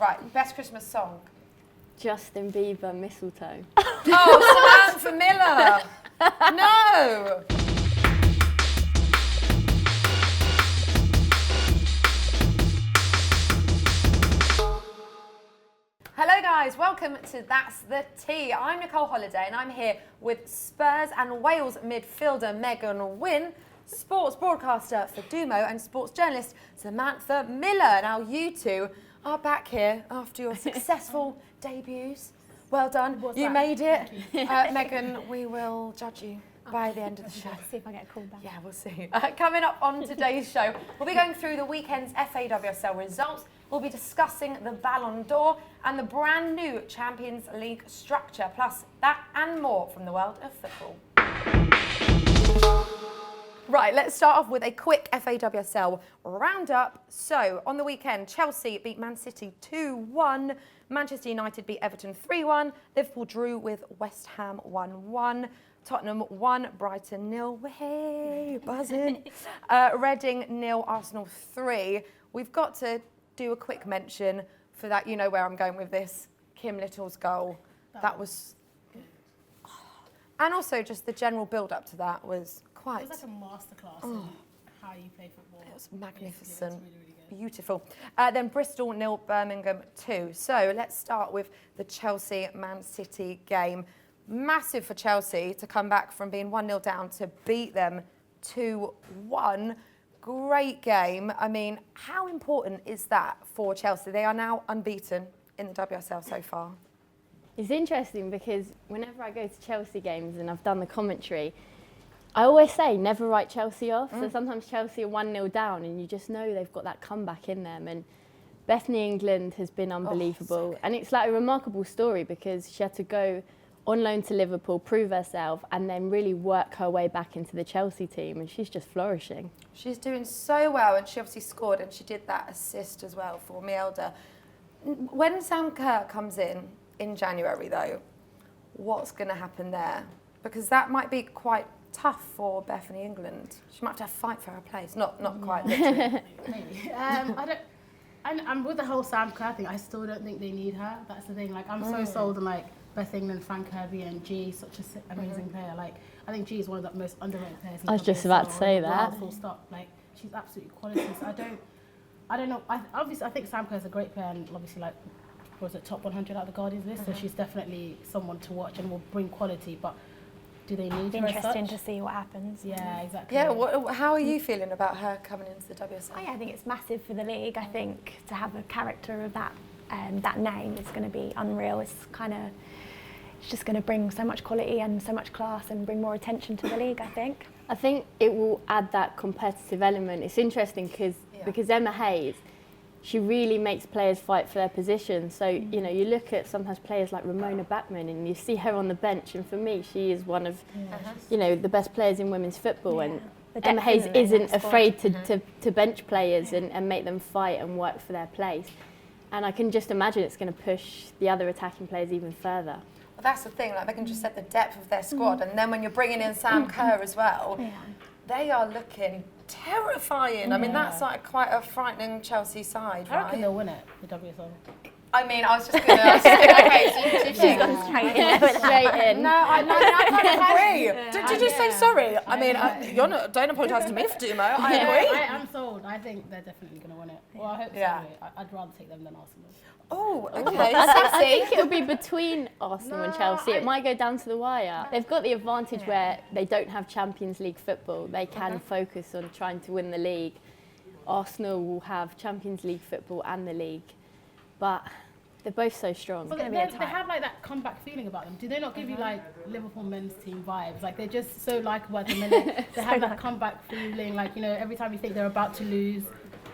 Right, best Christmas song. Justin Bieber, Mistletoe. Oh, Samantha Miller. No. Hello guys, welcome to That's the Tea. I'm Nicole Holliday and I'm here with Spurs and Wales midfielder Megan Wynne, sports broadcaster Fadumo and sports journalist Samantha Miller. Now you two are back here after your successful debuts. Well done, you made it. Megan, we will judge you by the end of the show. See if I get a call back. Yeah, we'll see. Coming up on today's show, we'll be going through the weekend's FAWSL results. We'll be discussing the Ballon d'Or and the brand new Champions League structure, plus that and more from the world of football. Right, let's start off with a quick FAWSL roundup. So, on the weekend, Chelsea beat Man City 2-1, Manchester United beat Everton 3-1, Liverpool drew with West Ham 1-1, Tottenham 1, Brighton 0, hey, buzzing, Reading 0, Arsenal 3. We've got to do a quick mention for that, you know where I'm going with this, Kim Little's goal. That was... And also just the general build-up to that was quite... It was like a masterclass in how you play football. It was magnificent. It was really good. Beautiful. Then Bristol 0, Birmingham 2. So let's start with the Chelsea-Man City game. Massive for Chelsea to come back from being 1-0 down to beat them 2-1. Great game. I mean, how important is that for Chelsea? They are now unbeaten in the WSL so far. It's interesting because whenever I go to Chelsea games and I've done the commentary, I always say never write Chelsea off. So sometimes Chelsea are 1-0 down and you just know they've got that comeback in them. And Bethany England has been unbelievable. So and it's like a remarkable story because she had to go on loan to Liverpool, prove herself, and then really work her way back into the Chelsea team, and she's just flourishing. She's doing so well, and she obviously scored, and she did that assist as well for Mielda. When Sam Kerr comes in January, though, what's going to happen there? Because that might be quite tough for Bethany England. She might have to fight for her place. Not quite literally. Maybe. I'm with the whole Sam Kerr thing. I still don't think they need her. That's the thing. Like, I'm so sold on like Beth England, Fran Kirby, and G, such an amazing player. Like, I think G is one of the most underrated players. I was just about to say that. Full stop. Like, she's absolutely quality. So I don't know. Obviously, I think Sam Kerr is a great player, and obviously, like, was it top 100 out of the Guardians list? So she's definitely someone to watch and will bring quality. But do they need her as Interesting such? to see what happens. Yeah, exactly. Yeah. How are you feeling about her coming into the WSL? Oh, yeah, I think it's massive for the league. I think to have a character of that name is going to be unreal. It's just going to bring so much quality and so much class and bring more attention to the league, I think. I think it will add that competitive element. It's interesting because Emma Hayes, she really makes players fight for their position. So, you know, you look at sometimes players like Ramona Bachmann and you see her on the bench, and for me, she is one of, you know, the best players in women's football. And Emma Hayes isn't afraid to bench players and make them fight and work for their place. And I can just imagine it's going to push the other attacking players even further. Well, that's the thing, like, they can just set the depth of their squad, and then when you're bringing in Sam Kerr as well, they are looking terrifying. I mean, that's like quite a frightening Chelsea side, I reckon right? they'll win it, the WSL. I mean, I was just going to okay, so you She's gone straight in with Straight in. No, I kind of agree. Did you say sorry? I mean, don't apologise to me for Fadumo. I agree. I'm sold. I think they're definitely going to win it. Well, I hope so. Yeah. Anyway. I'd rather take them than Arsenal. Oh, okay. I think it'll be between Arsenal and Chelsea. It might go down to the wire. They've got the advantage where they don't have Champions League football. They can focus on trying to win the league. Arsenal will have Champions League football and the league. But they're both so strong. But they have like that comeback feeling about them. Do they not give you like Liverpool men's team vibes? Like they're just so likeable at the minute. They have that comeback feeling. Like, you know, every time you think they're about to lose,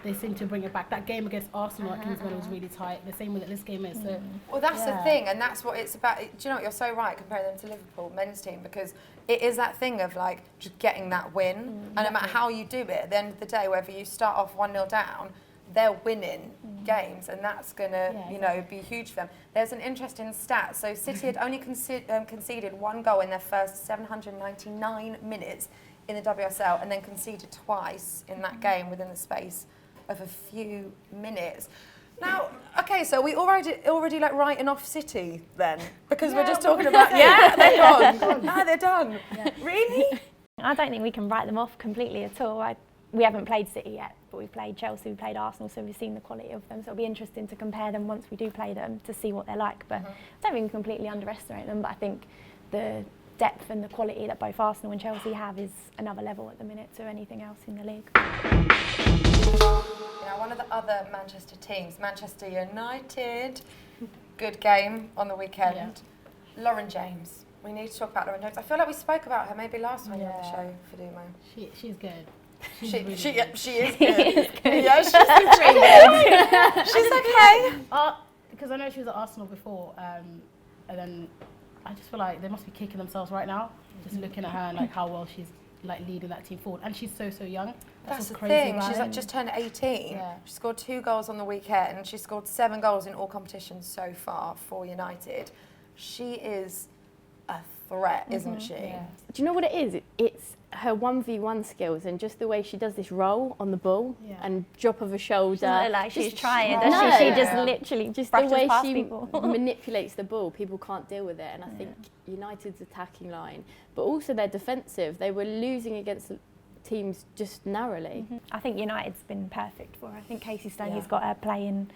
they seem to bring it back. That game against Arsenal at Kingston was really tight. The same way that this game is. So, well, that's the thing, and that's what it's about. Do you know what? You're so right comparing them to Liverpool men's team, because it is that thing of like just getting that win, and no matter how you do it, at the end of the day, whether you start off 1-0 down, they're winning games, and that's going to, you know, be huge for them. There's an interesting stat. So City had only conceded one goal in their first 799 minutes in the WSL, and then conceded twice in that game within the space of a few minutes. Now, okay, so we already like writing off City then? Because we're just talking about, they're gone. No, they're done. Yeah. Really? I don't think we can write them off completely at all. We haven't played City yet, but we've played Chelsea, we've played Arsenal, so we've seen the quality of them. So it'll be interesting to compare them once we do play them to see what they're like. But I don't think we can completely underestimate them, but I think the depth and the quality that both Arsenal and Chelsea have is another level at the minute to anything else in the league. Now, one of the other Manchester teams, Manchester United, good game on the weekend. Yeah. Lauren James. We need to talk about Lauren James. I feel like we spoke about her maybe last time on the show, Fadumo. She's good. She is good. She Yeah, she's okay. She's okay. Because I know she was at Arsenal before, and then I just feel like they must be kicking themselves right now, just looking at her and like how well she's like leading that team forward, and she's so young. That's the crazy thing. about She's it. like just turned 18. Yeah. She scored 2 goals on the weekend. She scored 7 goals in all competitions so far for United. She is a threat, isn't she? Yeah. Do you know what it is? It's her 1v1 skills and just the way she does this roll on the ball and drop of a shoulder. She doesn't look like she's trying, does does she? She just literally just the way past she people. manipulates the ball, people can't deal with it. And I think United's attacking line, but also their defensive, they were losing against teams just narrowly. I think United's been perfect for her. I think Casey Stoney's got her playing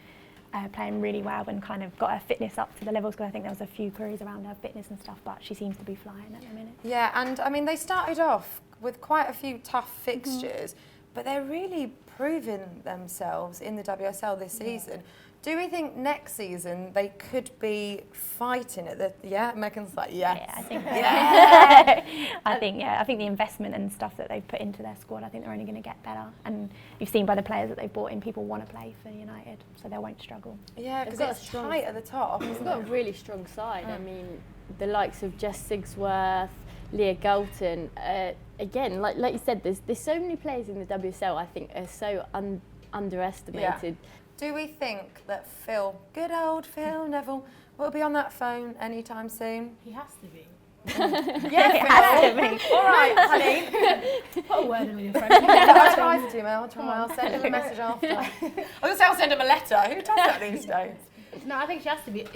really well and kind of got her fitness up to the levels, because I think there was a few queries around her fitness and stuff, but she seems to be flying at the minute. Yeah, and I mean, they started off with quite a few tough fixtures, but they're really proving themselves in the WSL this season. Do we think next season they could be fighting at the... Yeah, Megan's like, yes. Yeah, I think I I think the investment and stuff that they've put into their squad, I think they're only going to get better. And you've seen by the players that they've bought in, people want to play for United, so they won't struggle. Yeah, because it's tight at the top. They've got a really strong side. I mean, the likes of Jess Sigsworth, Leah Galton. Again, like you said, there's so many players in the WSL I think are so underestimated. Yeah. Do we think that good old Phil Neville, will be on that phone anytime soon? He has to be. Yeah, he has to be. All right, honey. Put a word in with your friend. I'll try to do, I'll send him a message after. I was going to say I'll send him a letter. Who does that these days? No, I think she has to be.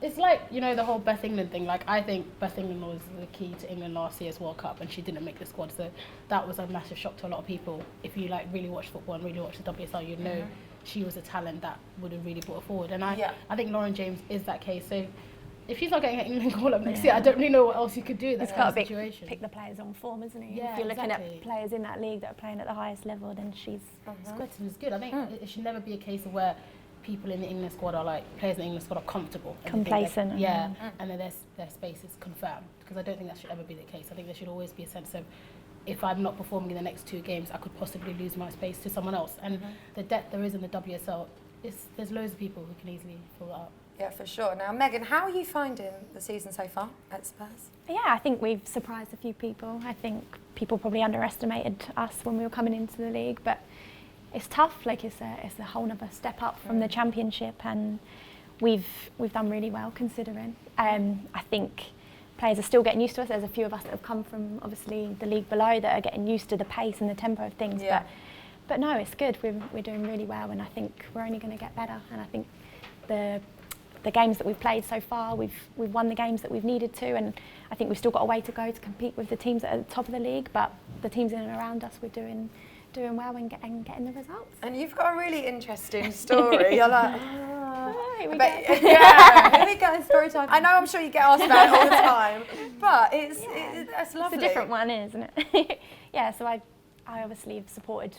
It's like, you know, the whole Beth England thing. Like, I think Beth England was the key to England last year's World Cup, and she didn't make the squad. So that was a massive shock to a lot of people. If you like really watch football and really watch the WSL, you know she was a talent that would have really brought her forward. And I think Lauren James is that case. So if she's not getting an England call up next year, I don't really know what else you could do in that kind of situation. Pick the players on form, isn't it? Yeah, if you're looking at players in that league that are playing at the highest level, then she's... Squirting is good. I think it should never be a case of where people in the England squad are like, players in the England squad are comfortable. Complacent. And then their space is confirmed. Because I don't think that should ever be the case. I think there should always be a sense of, if I'm not performing in the next 2 games, I could possibly lose my space to someone else. And the depth there is in the WSL, there's loads of people who can easily fill that up. Yeah, for sure. Now, Megan, how are you finding the season so far at Spurs? Yeah, I think we've surprised a few people. I think people probably underestimated us when we were coming into the league, but it's tough. Like, it's a whole other step up from the Championship, and we've done really well considering. I think players are still getting used to us. There's a few of us that have come from obviously the league below that are getting used to the pace and the tempo of things. Yeah. But no, it's good. We're doing really well, and I think we're only going to get better. And I think the games that we've played so far, we've won the games that we've needed to, and I think we've still got a way to go to compete with the teams at the top of the league. But the teams in and around us, we're doing well and getting the results. And you've got a really interesting story. You're like, here we go. Yeah, here we go, story time. I know, I'm sure you get asked about it all the time, but it's lovely. It's a different one, isn't it? Yeah, so I obviously have supported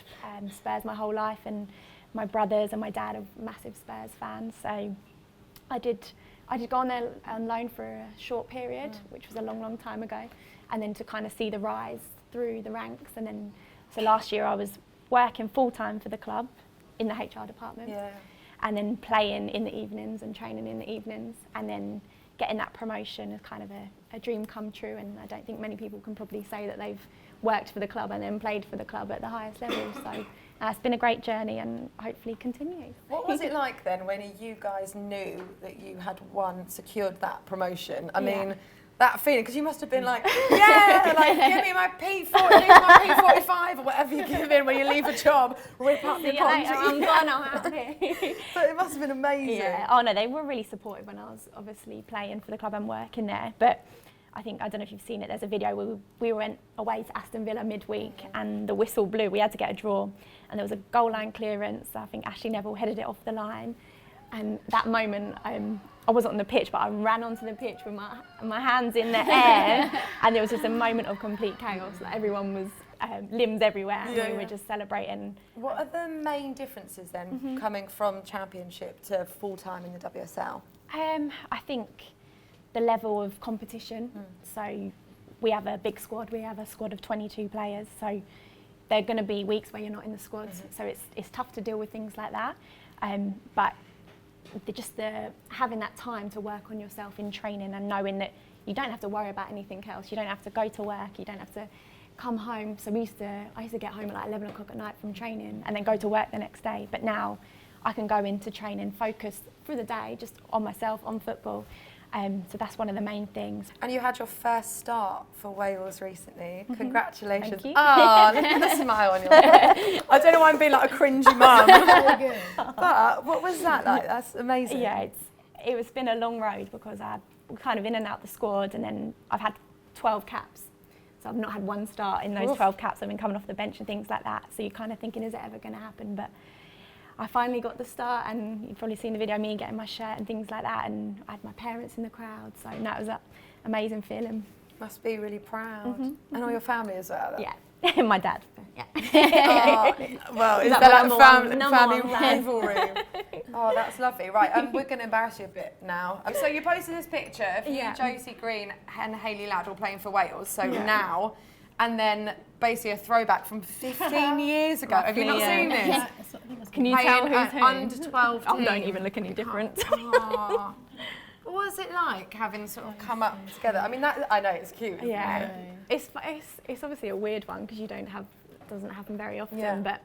Spurs my whole life, and my brothers and my dad are massive Spurs fans. So I did go on there on loan for a short period, which was a long, long time ago, and then to kind of see the rise through the ranks. And then, so last year I was working full-time for the club in the HR department, and then playing in the evenings and training in the evenings, and then getting that promotion is kind of a dream come true. And I don't think many people can probably say that they've worked for the club and then played for the club at the highest level. So it's been a great journey and hopefully continues. What was it like then when you guys knew that you had secured that promotion? I mean, that feeling? Because you must have been like, yeah, like give me my P40, my P45 or whatever you give in when you leave a job, rip up your poncho. I'm gone, I'm out of here. But it must have been amazing. Yeah. Oh no, they were really supportive when I was obviously playing for the club and working there. But I don't know if you've seen it, there's a video where we went away to Aston Villa midweek and the whistle blew. We had to get a draw and there was a goal line clearance. I think Ashley Neville headed it off the line. And that moment, I wasn't on the pitch, but I ran onto the pitch with my hands in the air, and it was just a moment of complete chaos. Like everyone was limbs everywhere, and we were just celebrating. What are the main differences then, coming from Championship to full-time in the WSL? I think the level of competition. So we have a big squad. We have a squad of 22 players. So there are going to be weeks where you're not in the squad. So it's tough to deal with things like that. But having that time to work on yourself in training and knowing that you don't have to worry about anything else. You don't have to go to work. You don't have to come home. So I used to get home at like 11 o'clock at night from training and then go to work the next day. But now I can go into training, focus through the day just on myself, on football. So that's one of the main things. And you had your first start for Wales recently. Congratulations. Thank you. Oh, look at the smile on your face. I don't know why I'm being like a cringy mum. But what was that like? That's amazing. Yeah, it's been a long road because we're kind of in and out the squad, and then I've had 12 caps. So I've not had one start in those 12 caps. I've been coming off the bench and things like that. So you're kind of thinking, is it ever going to happen? But I finally got the start, and you've probably seen the video of me getting my shirt and things like that, and I had my parents in the crowd, so that was an amazing feeling. Must be really proud. And all your family as well? Yeah, my dad. Yeah. Well, is that that number like family rivalry? Oh, that's lovely. Right, we're going to embarrass you a bit now. So you posted this picture of you, Josie Green and Hayley Ladd all playing for Wales, so now, and then basically a throwback from 15 years ago. Have you not seen this? Can you tell who's who? Under 12 team. Oh, don't even look any different. What was it like having sort of come up together? I mean, I know it's cute. Yeah, it's obviously a weird one because it doesn't happen very often. Yeah. But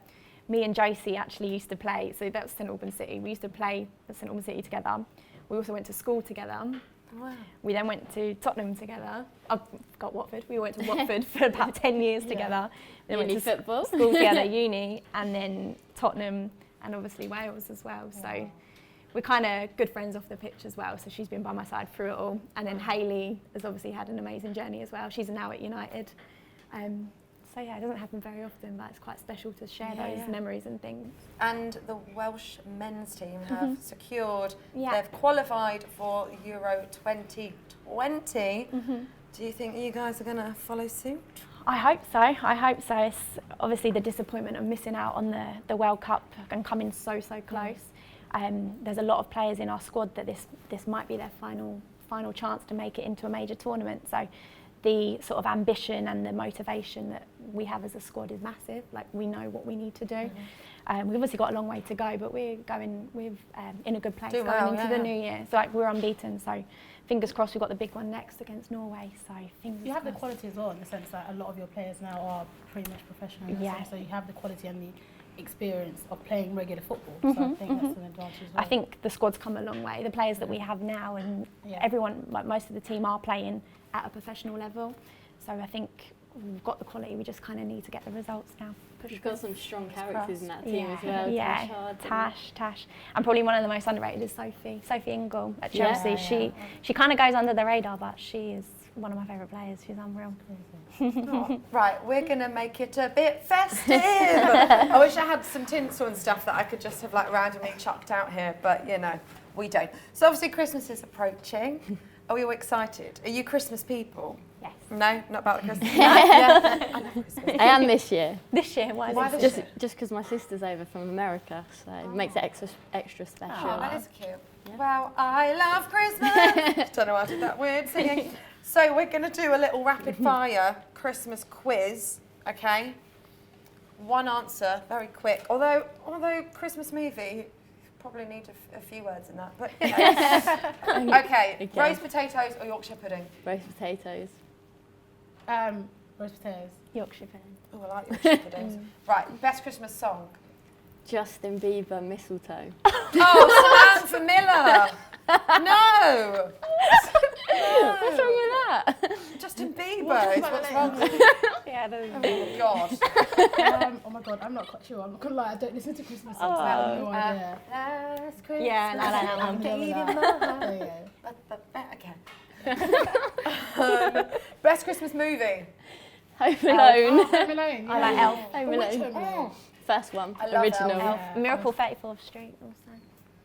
me and Josie actually used to play. So that was St Albans City. We used to play at St Albans City together. We also went to school together. Wow. We then went to Tottenham together. I've got Watford. We went to Watford for about 10 years together. Then went to football. School together, uni, and then Tottenham, and obviously Wales as well. So we're kind of good friends off the pitch as well. So she's been by my side through it all. And then Hayley has obviously had an amazing journey as well. She's now at United. So yeah, it doesn't happen very often, but it's quite special to share those memories and things. And the Welsh men's team have secured, they've qualified for Euro 2020. Do you think you guys are going to follow suit? I hope so. It's obviously the disappointment of missing out on the World Cup and coming so close. There's a lot of players in our squad that this might be their final chance to make it into a major tournament. So the sort of ambition and the motivation that we have as a squad is massive. Like, we know what we need to do. We've obviously got a long way to go, but we're in a good place going into the new year. So like, we're unbeaten. So fingers crossed, we've got the big one next against Norway. So fingers You have crossed. the quality as well, in the sense that a lot of your players now are pretty much professional. In that sense. So you have the quality and the experience of playing regular football. So I think that's an advantage as well. I think the squad's come a long way. The players that we have now, and everyone, like most of the team, are playing at a professional level. So I think we've got the quality. We just kind of need to get the results now. You've got some strong characters in that team as well. Yeah, Tash. And probably one of the most underrated is Sophie Ingle at Chelsea. She kind of goes under the radar, but she is one of my favourite players. She's unreal. Right, we're going to make it a bit festive. I wish I had some tinsel and stuff that I could just have like randomly chucked out here, but you know, we don't. So obviously Christmas is approaching. Are we all excited? Are you Christmas people? Yes. No, not about the Christmas. I love Christmas. I am this year. This year, why this year? Just because my sister's over from America, so it makes it extra special. Oh, that is cute. Yeah. Well, I love Christmas. Don't know why I did that weird singing. So we're going to do a little rapid fire Christmas quiz, okay? One answer, very quick. Although Christmas movie, probably need a few words in that. But you know. Okay, roast potatoes or Yorkshire pudding? Roast potatoes. Roast potatoes. Yorkshire pudding. Oh, I like Yorkshire puddings. Right, best Christmas song? Justin Bieber, Mistletoe. Oh, Samantha Miller. No. What's wrong with that? Justin Bieber is what's wrong with Yeah, Oh God. Oh my God, I'm not quite sure. I'm not gonna lie, I don't listen to Christmas songs. I have no idea. Last Christmas. Yeah, no. I'm gave you that. my heart. Okay. Best Christmas movie. Home Alone. Oh, Home Alone. I like Elf. Home Which Alone. Home Alone? First one, I love original. Elf. Yeah. Miracle 34th Street also.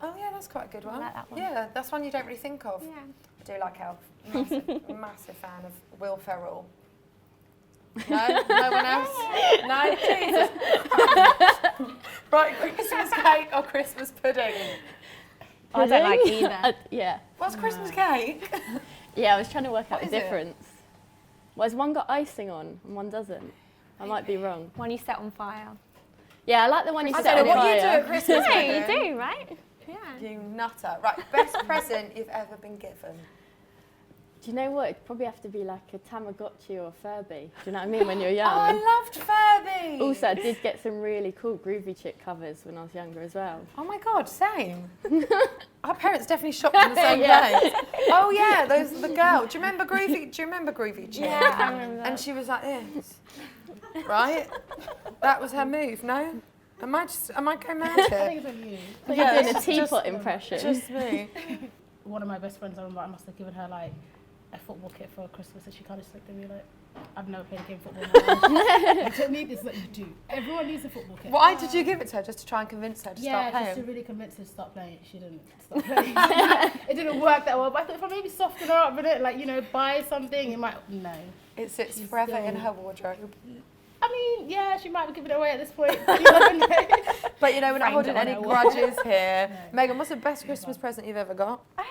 Oh yeah, that's quite a good one. I like that one. Yeah, that's one you don't really think of. Yeah. I do like Elf. Massive fan of Will Ferrell. No? No one else? No? Jesus. Right, Christmas cake or Christmas pudding? I don't like Pudding? either. Yeah. What's Christmas cake? Yeah, I was trying to work out What the is it? difference. Well, has one got icing on and one doesn't? I might be wrong. One you set on fire. Yeah, I like the one you I set don't know on what you do fire. at Christmas. No, pudding. you do, right? Yeah. You nutter. Right, best present you've ever been given. Do you know what? It'd probably have to be like a Tamagotchi or a Furby. Do you know what I mean? When you're young. Oh, I loved Furby. Also, I did get some really cool Groovy Chick covers when I was younger as well. Oh my God, same. Our parents definitely shopped in the same Yeah. place. Oh yeah, those the girl. Do you remember Groovy? Do you remember Groovy Chick? Yeah, I remember that. And she was like this, right? That was her move. No, am I going mad I here? think it's on you. So Yeah, you're doing a it's teapot just- impression. Just me. One of my best friends, I remember I must have given her like a football kit for Christmas, and she kind of just looked at me like, I've never played a game of football in my life. I don't need this, like you do. Everyone needs a football kit. Why did you give it to her? Just to try and convince her to Yeah, start just to playing? really convince her to start playing. She didn't start playing. It didn't work that well, but I thought if I maybe soften her up with it, like, you know, buy something, it might, no. It sits She's forever in still- her wardrobe. I mean, yeah, she might be giving it away at this point. You never know. But you know, we're not Framed holding it on any her grudges here. No. Megan, what's the best Christmas present you've ever got? I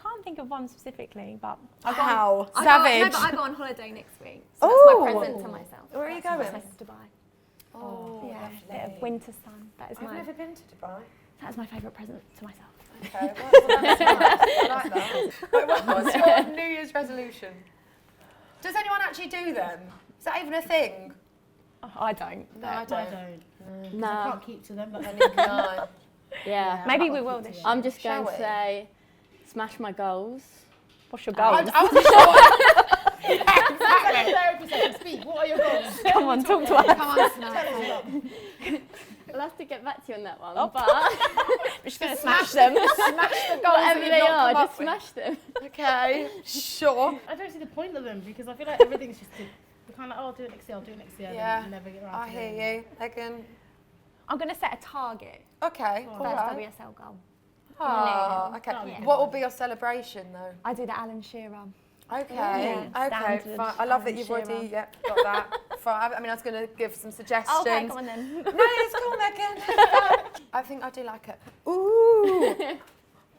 can't think of one specifically, but How? I Savage. go on holiday next week. So that's Ooh. my present to myself. Where are you that's going? nice to Dubai. Oh, Yeah, a bit lovely. of winter sun. That is I've my never been to Dubai. that's my favourite present to myself. Okay, well, that's nice. I like that. Wait, what's your New Year's resolution? Does anyone actually do them? Is that even a thing? Oh, I don't. No, I I don't. don't. I No. can't keep to them. Like, No. Yeah. Maybe we will this year. I'm just Shall going to we? say, smash my goals. What's your I goals? wasn't sure. exactly. Therapy session, speak. What are your goals? Come on, talk to us. Come on, Snow. I'll have to get back to you on that one. Oh. But We're just going to smash them. Smash the goals whatever that they you've are, not come just up with. smash them. Okay, sure. I don't see the point of them because I feel like everything's just we're kind of like, oh, I'll do it next year, I'll do it next year. Yeah, And then never get around I to hear doing it. you. Megan. I'm going to set a target. Okay, Oh. all First right. WSL goal. Oh, okay. That'll be good. What will be your celebration though? I do the Alan Shearer. Okay, Yeah, okay, standard fine. I love that Alan you've Shearer. already got that. Fine. I mean, I was going to give some suggestions. Okay, come on then. No, it's cool, Megan. I think I do like it. Ooh.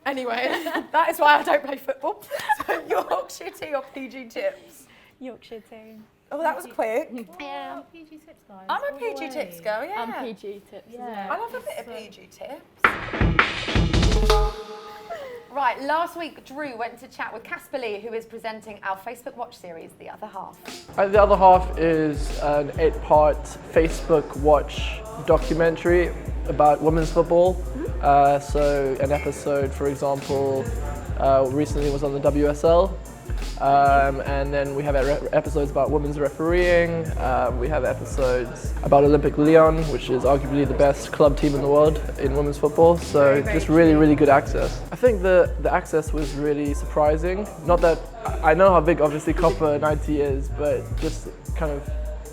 Anyway, that is why I don't play football. So Yorkshire tea or PG tips? Yorkshire too. Oh, that was quick. Yeah. Oh, PG tips, guys. I'm a all the PG way. tips girl, yeah. I'm PG tips. Yeah. I love a bit of PG tips. Right, last week Drew went to chat with Casper Lee, who is presenting our Facebook Watch series, The Other Half. The other half is an 8-part Facebook Watch documentary about women's football. So an episode, for example, recently was on the WSL. And then we have episodes about women's refereeing. We have episodes about Olympic Lyon, which is arguably the best club team in the world in women's football. So just really, really good access. I think the access was really surprising. Not that I know how big obviously Copper 90 is, but just kind of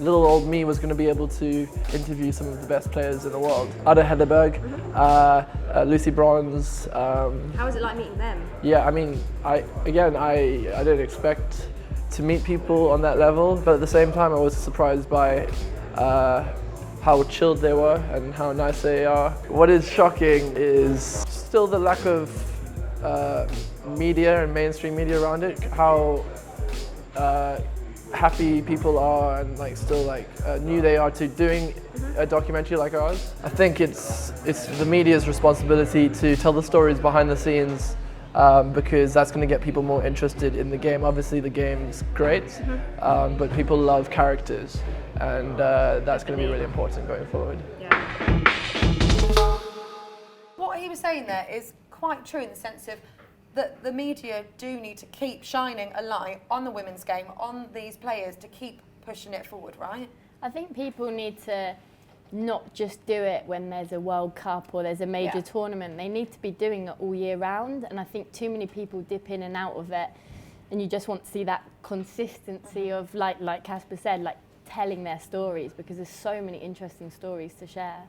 little old me was going to be able to interview some of the best players in the world. Ada Hederberg, Lucy Bronze. How was it like meeting them? Yeah, I mean, I didn't expect to meet people on that level, but at the same time I was surprised by how chilled they were and how nice they are. What is shocking is still the lack of media and mainstream media around it, how happy people are and new they are to doing a documentary like ours. I think it's the media's responsibility to tell the stories behind the scenes because that's going to get people more interested in the game. Obviously the game's great, but people love characters and that's going to be really important going forward. What he was saying there is quite true in the sense of that the media do need to keep shining a light on the women's game, on these players, to keep pushing it forward, right? I think people need to not just do it when there's a World Cup or there's a major tournament. They need to be doing it all year round, and I think too many people dip in and out of it, and you just want to see that consistency of, like Casper said, like telling their stories, because there's so many interesting stories to share.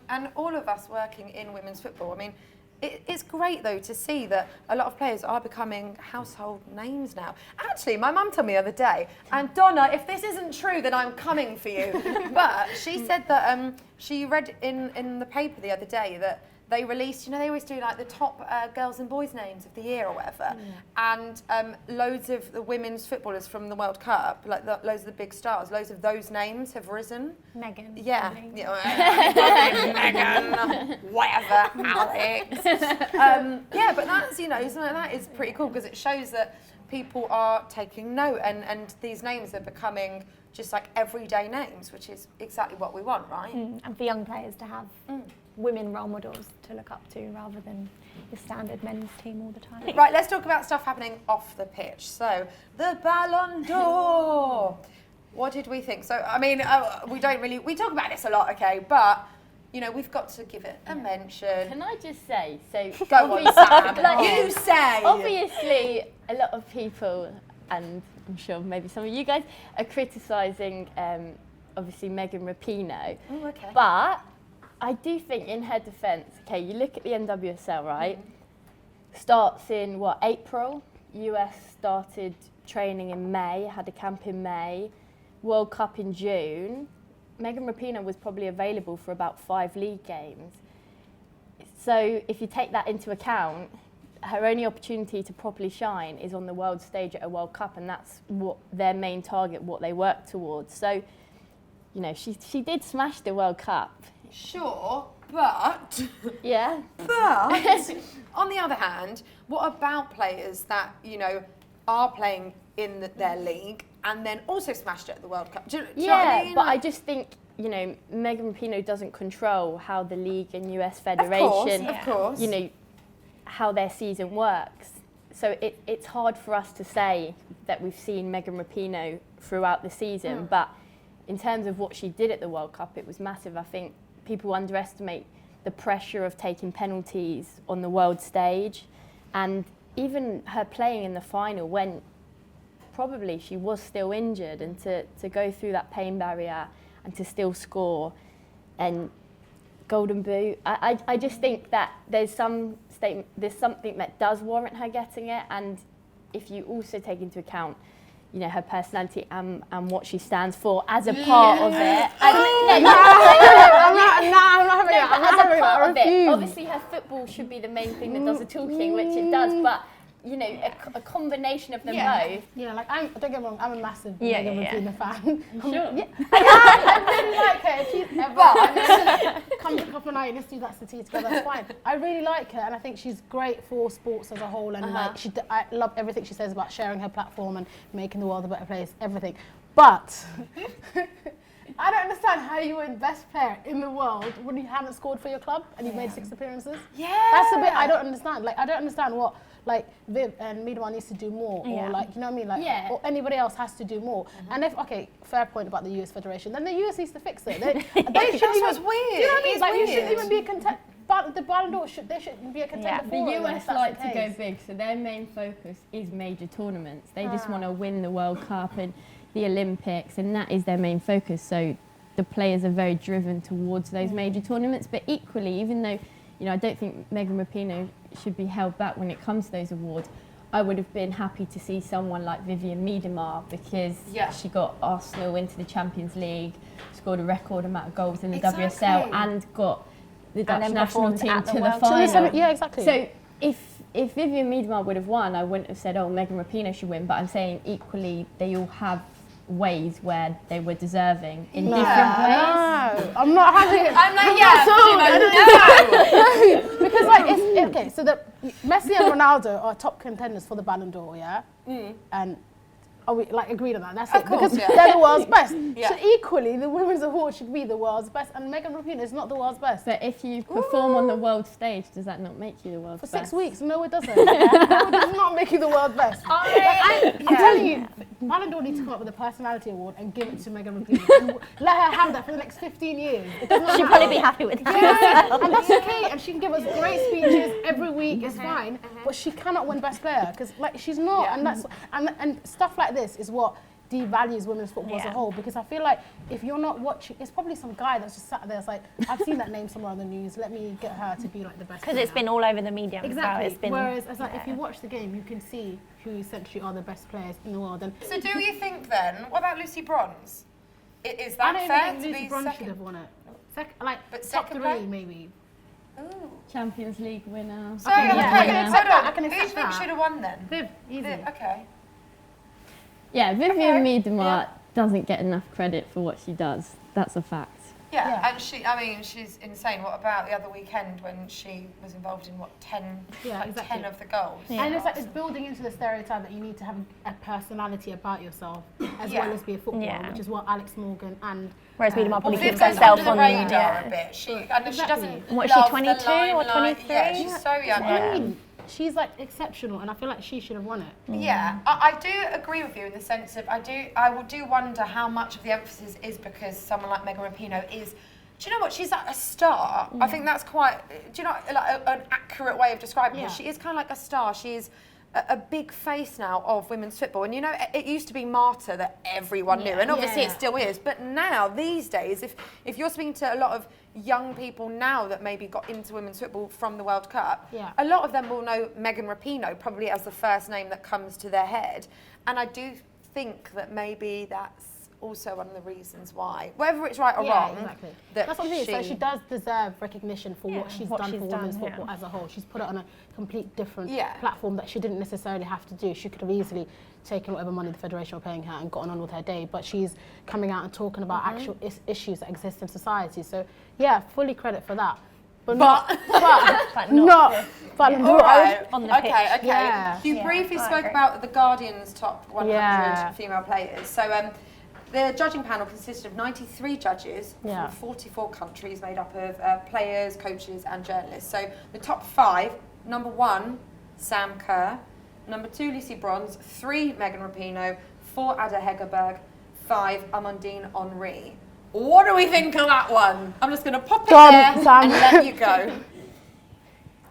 And all of us working in women's football, I mean, it's great though to see that a lot of players are becoming household names now. Actually, my mum told me the other day, and Donna, if this isn't true, then I'm coming for you. But she said that she read in the paper the other day that they released, you know, they always do like the top girls and boys names of the year or whatever, and loads of the women's footballers from the World Cup, like loads of the big stars, loads of those names have risen. Megan. Yeah. Megan, whatever, Alex. Yeah, but that's, you know, something like that is pretty cool because it shows that people are taking note and these names are becoming just like everyday names, which is exactly what we want, right? And for young players to have women role models to look up to rather than the standard men's team all the time. Right, let's talk about stuff happening off the pitch. So, the Ballon d'Or. What did we think? So, I mean, we talk about this a lot, okay, but, you know, we've got to give it a mention. Can I just say, so Go on, Sam. You say. Obviously, a lot of people, and I'm sure maybe some of you guys, are criticising, obviously, Megan Rapinoe. Oh, okay. But I do think in her defence, okay, you look at the NWSL, right? Starts in, April? US started training in May, had a camp in May. World Cup in June. Megan Rapinoe was probably available for about 5 league games. So if you take that into account, her only opportunity to properly shine is on the world stage at a World Cup, and that's what their main target, what they work towards. So, you know, she did smash the World Cup. Sure, but... Yeah. But, on the other hand, what about players that, you know, are playing in their league and then also smashed it at the World Cup? Do you know what I mean? But I just think, you know, Megan Rapinoe doesn't control how the league and US Federation, of course. you know, how their season works. So it's hard for us to say that we've seen Megan Rapinoe throughout the season, but in terms of what she did at the World Cup, it was massive. I think people underestimate the pressure of taking penalties on the world stage, and even her playing in the final when probably she was still injured, and to go through that pain barrier and to still score and golden boot. I just think that there's something that does warrant her getting it, and if you also take into account, you know, her personality and what she stands for as a part of it. I'm not having that. Obviously, her football should be the main thing that does the talking, which it does, but you know, a combination of them both. Yeah, like don't get me wrong, I'm a massive Megan Rapinoe fan. Sure. I really like her. If she's ever come to Cup and I, let's do That's the Tea together, that's fine. I really like her, and I think she's great for sports as a whole, and I love everything she says about sharing her platform and making the world a better place, everything. But I don't understand how you were the best player in the world when you haven't scored for your club and you've made 6 appearances. Yeah. That's the bit I don't understand. Like, I don't understand what, like, Viv and Miedema needs to do more, or like, you know what I mean? Like, or anybody else has to do more. And if, okay, fair point about the US Federation, then the US needs to fix it. They shouldn't even, weird. Do you know what I mean? Like, you shouldn't even be a contender. But the Ballon d'Or they shouldn't be a contender for the it, US like to go big, so their main focus is major tournaments. They just want to win the World Cup and the Olympics, and that is their main focus. So the players are very driven towards those major tournaments. But equally, even though, you know, I don't think Megan Rapinoe should be held back when it comes to those awards, I would have been happy to see someone like Vivianne Miedema, because she got Arsenal into the Champions League, scored a record amount of goals in the WSL, and got the Dutch national team to the final. Yeah, exactly. So if Vivianne Miedema would have won, I wouldn't have said, oh, Megan Rapinoe should win. But I'm saying equally, they all have ways where they were deserving in different ways. No, I'm not having it. I'm like, no. Because like, it's, okay, so the Messi and Ronaldo are top contenders for the Ballon d'Or, yeah? And Are we like agreed on that? That's Of it. course, Because yeah. they're the world's best. Yeah. So equally, the women's award should be the world's best, and Megan Rapinoe is not the world's best. But if you perform on the world stage, does that not make you the world's For best? 6 weeks, no, it doesn't. It does not make you the world's best. I'm telling you, Ballon d'Or needs to come up with a personality award and give it to Megan Rapinoe. And let her have that for the next 15 years. It does not She'd matter. probably be happy with that. Yeah, and that's okay, and she can give us great speeches every week. It's fine, but she cannot win Best Player because like she's not, and that's and stuff like this is what devalues women's football as a whole. Because I feel like if you're not watching, it's probably some guy that's just sat there. It's like I've seen that name somewhere on the news. Let me get her to be like the best. Because it's been all over the media. exactly. It's been, Whereas it's like if you watch the game, you can see who essentially are the best players in the world. And So do you think then, what about Lucy Bronze? Is I that don't fair think to Lucy be Bronze should second? have won it. Like But top second 3 place? maybe. Ooh. Champions League winner. So, Okay, okay, yeah, I can accept hold on. that, I can Who do you accept think that. should have won then? Viv, easy. Okay. Yeah, Vivian Okay. Miedema doesn't get enough credit for what she does. That's a fact. Yeah, Yeah. and she's insane. What about the other weekend when she was involved in 10, Yeah, like exactly. 10 of the goals? And it's like it's building into the stereotype that you need to have a personality about yourself as Yeah. well as be a footballer, Yeah. which is what Alex Morgan and Whereas Miedema probably Viv keeps goes herself under on the radar yeah. a bit. She Exactly. doesn't. What is she, love the 22 or limelight. 23? Yeah, she's so young. I mean, she's like exceptional, and I feel like she should have won it. Yeah, I do agree with you in the sense of I do wonder how much of the emphasis is because someone like Megan Rapinoe is. Do you know what? She's like a star. I think that's quite. Do you know like an accurate way of describing her? Yeah. She is kind of like a star. She's a big face now of women's football, and you know it used to be Marta that everyone knew, and obviously it still is. But now these days, if you're speaking to a lot of young people now that maybe got into women's football from the World Cup, a lot of them will know Megan Rapinoe probably as the first name that comes to their head, and I do think that maybe that's also one of the reasons why, whether it's right or wrong, exactly. that That's what it is. So she does deserve recognition for what she's done for women's football as a whole. She's put it on a complete different platform that she didn't necessarily have to do. She could have easily taken whatever money the federation were paying her and gotten on with her day, but she's coming out and talking about actual issues that exist in society. So yeah, fully credit for that. But not All right. on the pitch. Okay. Yeah. You briefly spoke about the Guardian's top 100 female players. So the judging panel consisted of 93 judges from 44 countries made up of players, coaches and journalists. So the top 5, number 1, Sam Kerr, number 2, Lucy Bronze, 3, Megan Rapinoe, 4, Ada Hegerberg, 5, Amandine Henry. What do we think of that one? I'm just going to pop it there and let you go.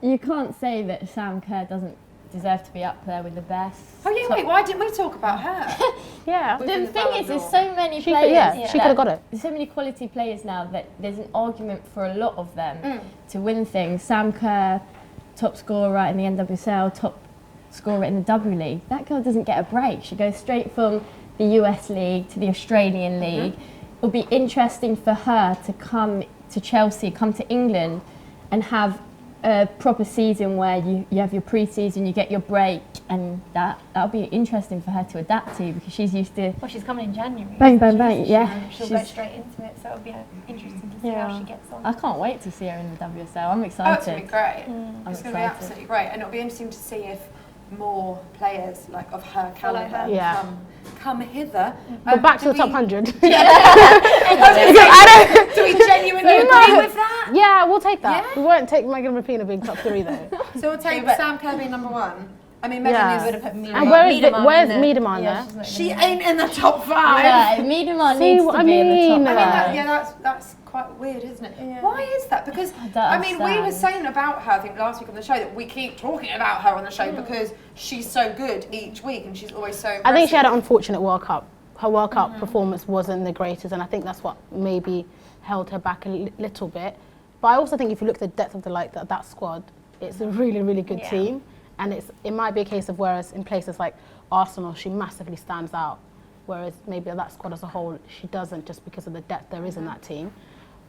You can't say that Sam Kerr doesn't deserve to be up there with the best. Oh yeah, wait, why didn't we talk about her? Yeah. The Within thing Ballon is, there's d'Or. so many She players. could have got it. There's so many quality players now that there's an argument for a lot of them to win things. Sam Kerr, top scorer in the NWSL, top scorer in the W League. That girl doesn't get a break. She goes straight from the US League to the Australian League. It'll be interesting for her to come to Chelsea, come to England and have a proper season where you have your pre-season, you get your break, and that'll be interesting for her to adapt to because she's used to... Well, she's coming in January. Bang, bang, bang, yeah. She'll go straight into it, so it'll be interesting to see how she gets on. I can't wait to see her in the WSL. I'm Oh, excited. it's going to be great. I'm It's going to excited. be absolutely great. And it'll be interesting to see if more players like of her calibre come hither. But back to do the top we- 100. Do we genuinely agree with that? Yeah, we'll take that. Yeah? We won't take Megan Rapinoe being top 3 though. So we'll take Sam Kerr being number 1. I mean, Megan Yeah. would have put Miedema. And where's Miedema there? She ain't in the top 5. Yeah, Miedema See needs what to I be in the mean? top I five. mean, that's quite weird, isn't it? Yeah. Why is that? Because don't I mean, we were understand. saying about her, I think last week on the show, that we keep talking about her on the show because she's so good each week and she's always so impressive. I think she had an unfortunate World Cup. Her World Cup performance wasn't the greatest, and I think that's what maybe held her back a little bit. But I also think if you look at the depth of that squad, it's a really, really good team. And it might be a case of whereas in places like Arsenal, she massively stands out, whereas maybe that squad as a whole, she doesn't just because of the depth there is in that team.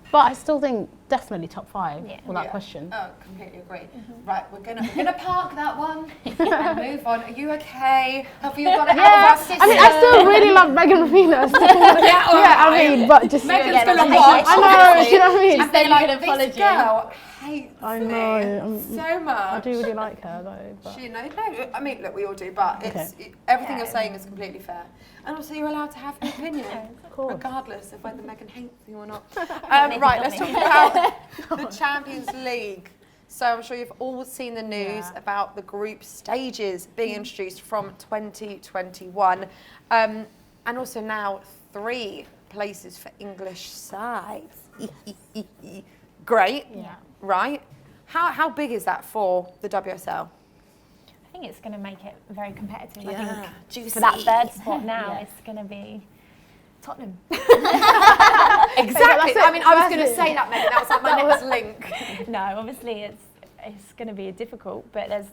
But I still think definitely top 5 without question. Oh, completely agree. Right, we're gonna park that one and move on. Are you okay? Have you got it out of our system? I mean, I still really love Megan Rapinoe. I mean, but just Megan's gonna watch. I know, do you know what I mean? And they're like, an apology. this girl hates I me know. so much. I do really like her though. But. She, no, I mean, look, we all do, but everything you're saying is completely fair. And also, you're allowed to have an opinion, regardless of whether Megan hates you or not. Right, let's talk about the Champions League. So I'm sure you've all seen the news about the group stages being introduced from 2021. And also now 3 places for English sides. Great, right? How big is that for the WSL? I think it's going to make it very competitive. Yeah. I think Juicy. for that 3rd spot now, it's going to be Tottenham. Exactly. I mean, I was going to say that, Megan. That was like my next link. No, obviously it's going to be difficult, but there's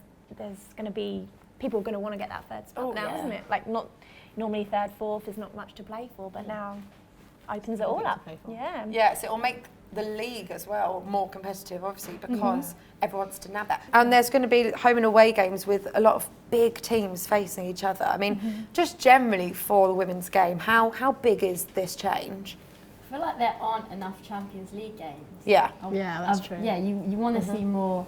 going to be people going to want to get that 3rd spot now, isn't it? Like not normally 3rd, 4th is not much to play for, but now opens it all up. Yeah. Yeah, so it'll make the league as well more competitive, obviously, because everyone wants to nab that. And there's going to be home and away games with a lot of big teams facing each other. I mean, just generally for the women's game, how big is this change? I feel like there aren't enough Champions League games. Yeah. That's true. Yeah, you want to see more.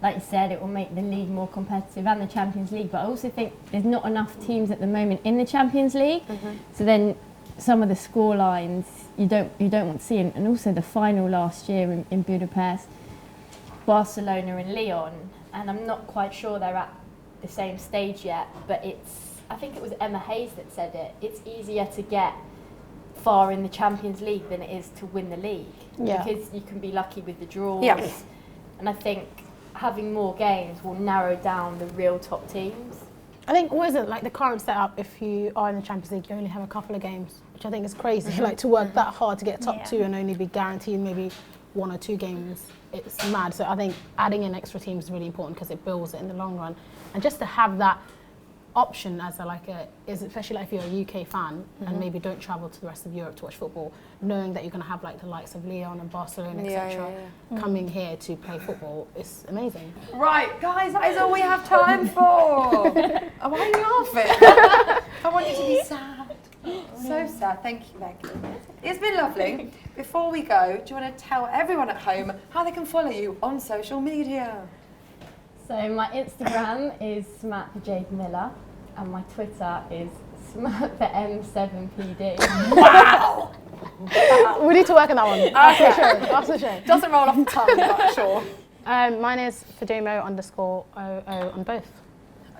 Like you said, it will make the league more competitive and the Champions League. But I also think there's not enough teams at the moment in the Champions League. So then some of the score lines you don't want to see, and also the final last year in Budapest, Barcelona and Lyon, and I'm not quite sure they're at the same stage yet, but I think it was Emma Hayes that said it, it's easier to get far in the Champions League than it is to win the league, because you can be lucky with the draws, and I think having more games will narrow down the real top teams. I think, what is it, like the current setup, if you are in the Champions League, you only have a couple of games, which I think is crazy. Like to work that hard to get top 2 and only be guaranteed maybe 1 or 2 games, it's mad. So I think adding in extra teams is really important because it builds it in the long run. And just to have that option as especially like if you're a UK fan and maybe don't travel to the rest of Europe to watch football, knowing that you're going to have like the likes of Lyon and Barcelona, etc. coming here to play football, it's amazing. Right, guys, that is all we have time for. Why are you laughing? I want you to be sad. So sad. Thank you, Megan. It's been lovely. Before we go, do you want to tell everyone at home how they can follow you on social media? So my Instagram is Samantha Jade Miller, and my Twitter is Samantha M7PD. Wow! We need to work on that one after the show. Doesn't roll off the tongue, but sure. Mine is Fadumo_OO on both.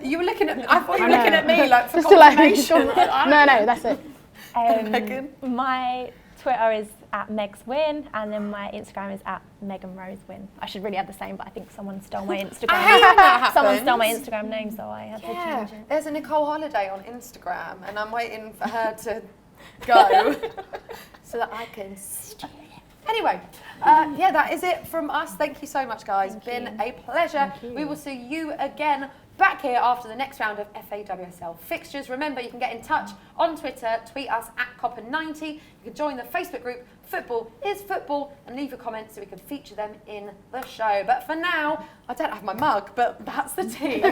You were looking at me. I thought you were looking at me like for Just to, like, confirmation. No, that's it. Megan? My Twitter is @MegsWynne, and then my Instagram is @MeganRoseWynne. I should really have the same, but I think someone stole my Instagram. I hate when that happens. Someone stole my Instagram name, so I had to change it. There's a Nicole Holliday on Instagram, and I'm waiting for her to go so that I can steal it. Anyway, that is it from us. Thank you so much, guys. Been a pleasure. We will see you again back here after the next round of FAWSL fixtures. Remember, you can get in touch on Twitter, tweet us @Copper90. You can join the Facebook group Football is Football and leave your comments so we can feature them in the show. But for now, I don't have my mug, but that's the tea.